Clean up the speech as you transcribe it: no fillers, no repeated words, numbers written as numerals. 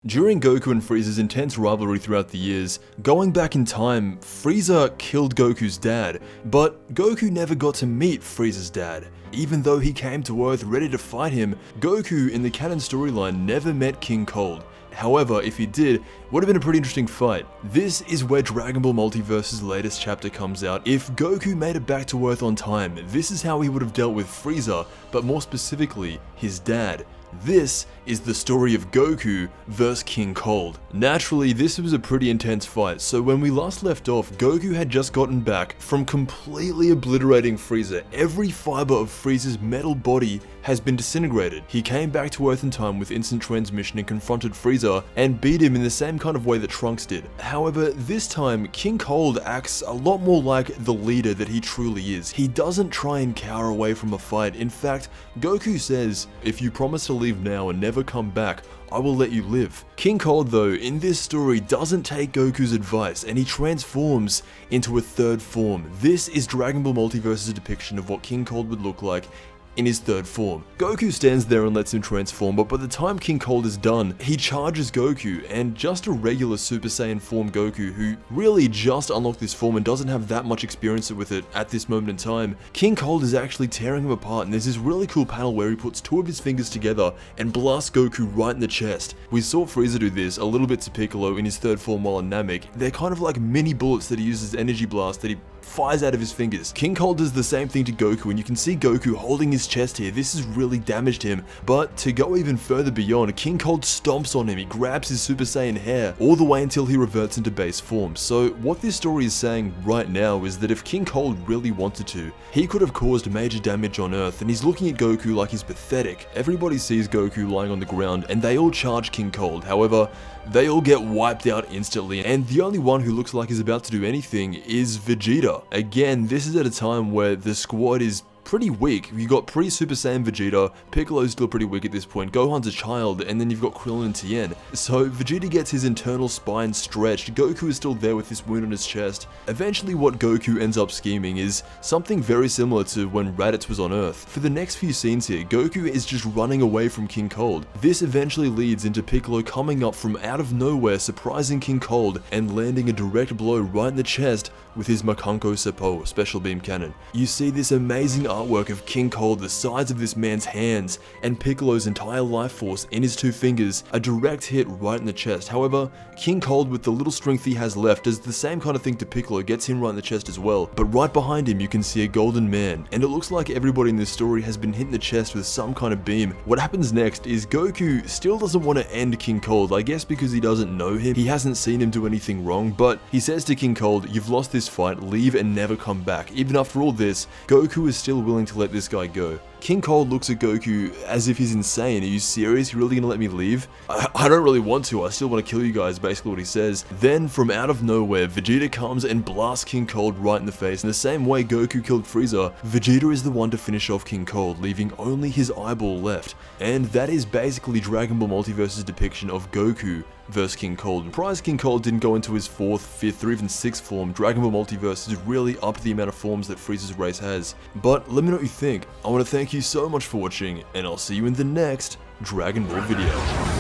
During Goku and Frieza's intense rivalry throughout the years, going back in time, Frieza killed Goku's dad, but Goku never got to meet Frieza's dad. Even though he came to Earth ready to fight him, Goku in the canon storyline never met King Cold. However, if he did, it would have been a pretty interesting fight. This is where Dragon Ball Multiverse's latest chapter comes out. If Goku made it back to Earth on time, this is how he would have dealt with Frieza, but more specifically, his dad. This is the story of Goku vs King Cold. Naturally, this was a pretty intense fight, so when we last left off, Goku had just gotten back from completely obliterating Frieza. Every fiber of Frieza's metal body has been disintegrated. He came back to Earth in time with instant transmission and confronted Frieza and beat him in the same kind of way that Trunks did. However, this time, King Cold acts a lot more like the leader that he truly is. He doesn't try and cower away from a fight. In fact, Goku says, "If you promise to leave now and never come back, I will let you live." King Cold though, in this story, doesn't take Goku's advice and he transforms into a third form. This is Dragon Ball Multiverse's depiction of what King Cold would look like in his third form. Goku stands there and lets him transform, but by the time King Cold is done, he charges Goku, and just a regular Super Saiyan form Goku, who really just unlocked this form and doesn't have that much experience with it at this moment in time, King Cold is actually tearing him apart, and there's this really cool panel where he puts two of his fingers together and blasts Goku right in the chest. We saw Frieza do this a little bit to Piccolo in his third form while in Namek. They're kind of like mini bullets that he uses energy blast that he fires out of his fingers. King Cold does the same thing to Goku, and you can see Goku holding his chest here. This has really damaged him, but to go even further beyond, King Cold stomps on him. He grabs his Super Saiyan hair all the way until he reverts into base form. So what this story is saying right now is that if King Cold really wanted to, he could have caused major damage on Earth, and he's looking at Goku like he's pathetic. Everybody sees Goku lying on the ground and they all charge King Cold. However, they all get wiped out instantly, and the only one who looks like he's about to do anything is Vegeta. Again, this is at a time where the squad is pretty weak. You got pre-Super Saiyan Vegeta, Piccolo's still pretty weak at this point, Gohan's a child, and then you've got Krillin and Tien. So Vegeta gets his internal spine stretched, Goku is still there with this wound on his chest. Eventually what Goku ends up scheming is something very similar to when Raditz was on Earth. For the next few scenes here, Goku is just running away from King Cold. This eventually leads into Piccolo coming up from out of nowhere, surprising King Cold, and landing a direct blow right in the chest with his Makanko Seppo special beam cannon. You see this amazing artwork of King Cold the size of this man's hands and Piccolo's entire life force in his two fingers, a direct hit right in the chest. However, King Cold with the little strength he has left does the same kind of thing to Piccolo, gets him right in the chest as well. But right behind him you can see a golden man, and it looks like everybody in this story has been hit in the chest with some kind of beam. What happens next is Goku still doesn't want to end King Cold, I guess because he doesn't know him, he hasn't seen him do anything wrong, but he says to King Cold, "You've lost this fight, leave and never come back." Even after all this, Goku is still willing to let this guy go. King Cold looks at Goku as if he's insane. "Are you serious? You're really gonna let me leave?" I don't really want to, I still want to kill you guys," basically what he says. Then from out of nowhere, Vegeta comes and blasts King Cold right in the face. In the same way Goku killed Frieza, Vegeta is the one to finish off King Cold, leaving only his eyeball left. And that is basically Dragon Ball Multiverse's depiction of Goku vs King Cold. Prior King Cold didn't go into his 4th, 5th, or even 6th form, Dragon Ball Multiverse has really upped the amount of forms that Frieza's race has. But let me know what you think. I want to thank you so much for watching, and I'll see you in the next Dragon Ball video.